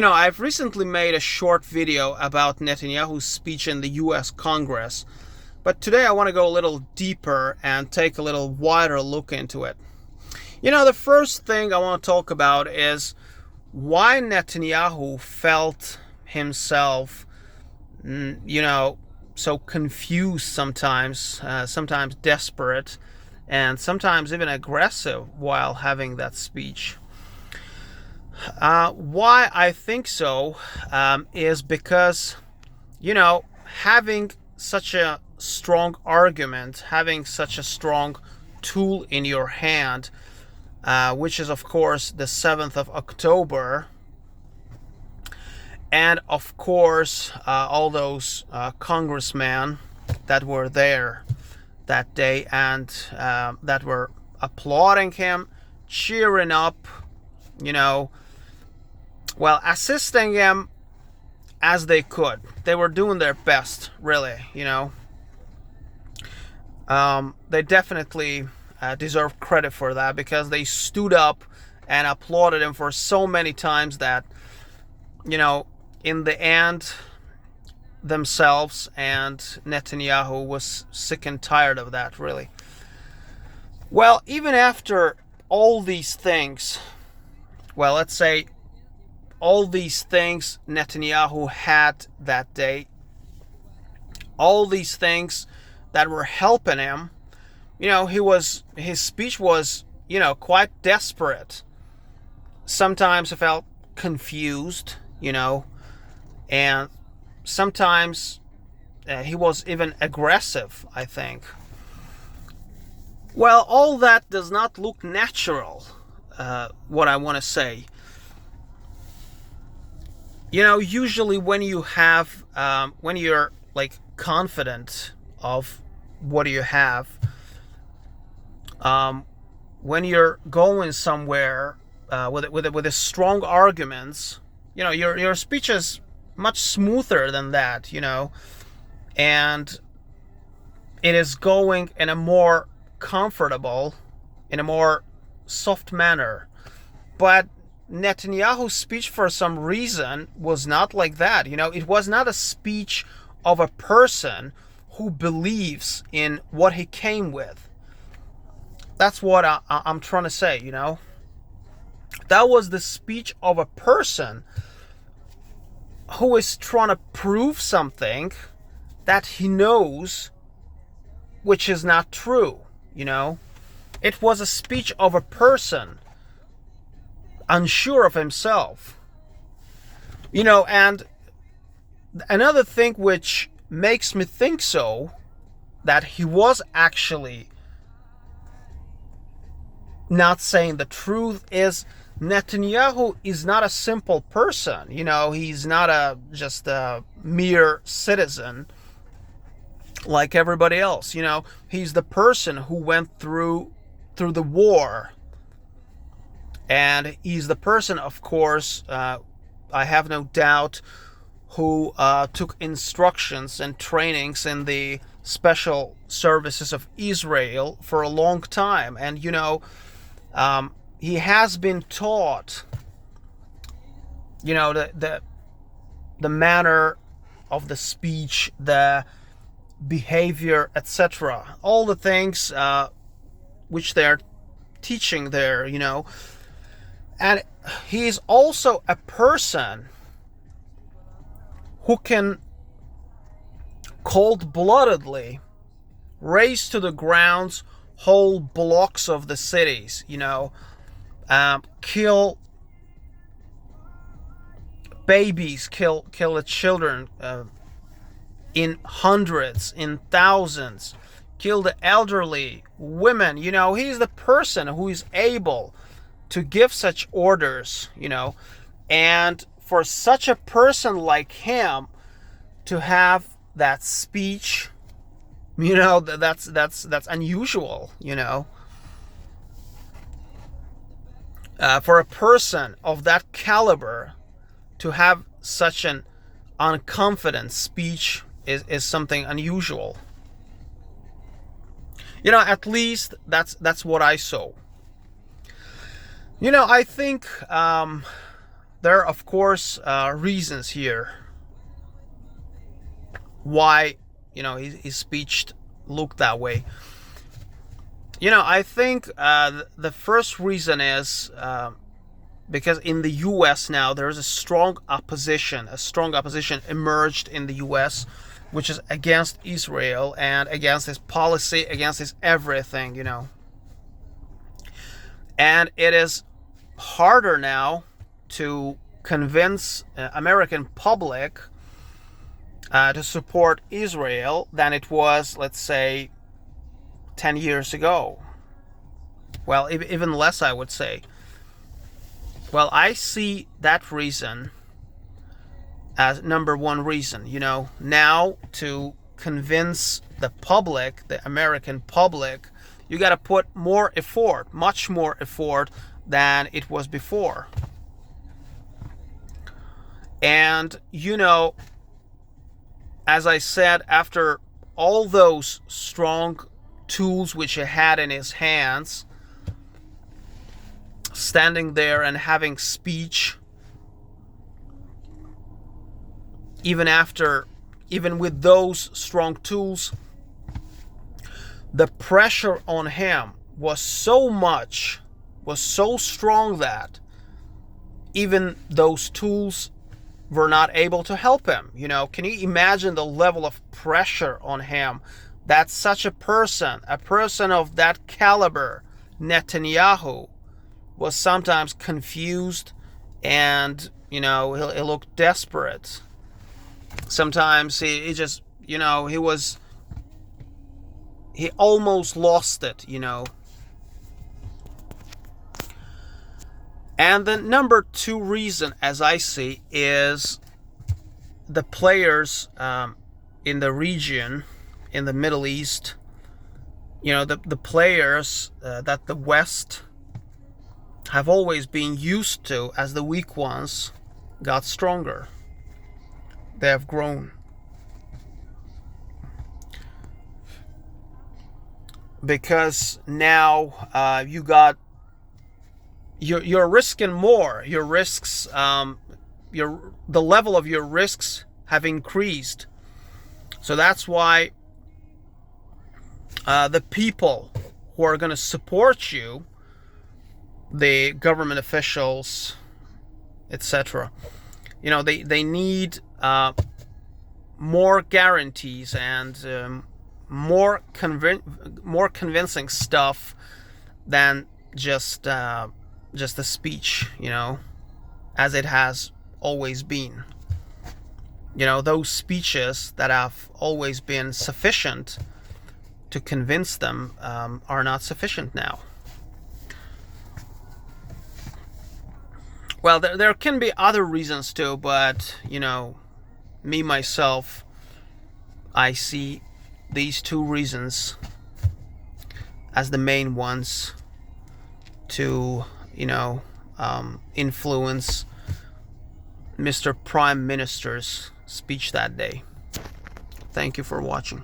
I've recently made a short video about Netanyahu's speech in the US Congress, but today I want to go a little deeper and take a little wider look into it. The first thing I want to talk about is why Netanyahu felt himself, so confused sometimes, sometimes desperate, and sometimes even aggressive while having that speech. Why I think so is because, having such a strong argument, having such a strong tool in your hand, which is, of course, the 7th of October, and, of course, all those congressmen that were there that day and that were applauding him, cheering up, assisting him as they could. They were doing their best, really, They definitely deserve credit for that because they stood up and applauded him for so many times that, in the end, themselves and Netanyahu was sick and tired of that, really. Well, even after all these things, let's say all these things Netanyahu had that day, all these things that were helping him, his speech was, quite desperate. Sometimes I felt confused, and sometimes he was even aggressive, I think. Well, all that does not look natural, what I want to say. Usually when you have, when you're like confident of what you have, when you're going somewhere with a strong arguments, your speech is much smoother than that, and it is going in a more comfortable, in a more soft manner. But Netanyahu's speech, for some reason, was not like that. It was not a speech of a person who believes in what he came with. That's what I'm trying to say, That was the speech of a person who is trying to prove something that he knows which is not true, It was a speech of a person unsure of himself. And another thing which makes me think so, that he was actually not saying the truth, is Netanyahu is not a simple person. He's not just a mere citizen like everybody else. He's the person who went through the war. And he's the person, of course, I have no doubt, who took instructions and trainings in the special services of Israel for a long time. And, he has been taught, the manner of the speech, the behavior, etc. All the things which they're teaching there, And he is also a person who can cold-bloodedly raze to the ground whole blocks of the cities, kill babies, kill the children in hundreds, in thousands, kill the elderly, women. He's the person who is able to give such orders, and for such a person like him to have that speech, that's unusual, for a person of that caliber to have such an unconfident speech is something unusual. At least that's what I saw. I think there are, of course, reasons here why, his speech looked that way. I think the first reason is because in the U.S. now there is a strong opposition. A strong opposition emerged in the U.S., which is against Israel and against his policy, against his everything, And it is harder now to convince American public to support Israel than it was, let's say, 10 years ago. Well, even less, I would say. Well, I see that reason as number one reason. Now to convince the public, the American public, you got to put more effort, much more effort than it was before. And, as I said, after all those strong tools which he had in his hands, standing there and having speech, even with those strong tools, the pressure on him was so strong that even those tools were not able to help him. Can you imagine the level of pressure on him that such a person of that caliber, Netanyahu, was sometimes confused and, he looked desperate. Sometimes he just, he almost lost it, And the number two reason, as I see, is the players in the region, in the Middle East, the players that the West have always been used to as the weak ones got stronger. They have grown. Because now you're risking more. Your risks, the level of your risks have increased. So that's why the people who are going to support you, the government officials, etc., they need more guarantees and more convincing stuff than just the speech, as it has always been. Those speeches that have always been sufficient to convince them are not sufficient now. Well, there can be other reasons too, but, me, myself, I see these two reasons as the main ones to, influence Mr. Prime Minister's speech that day. Thank you for watching.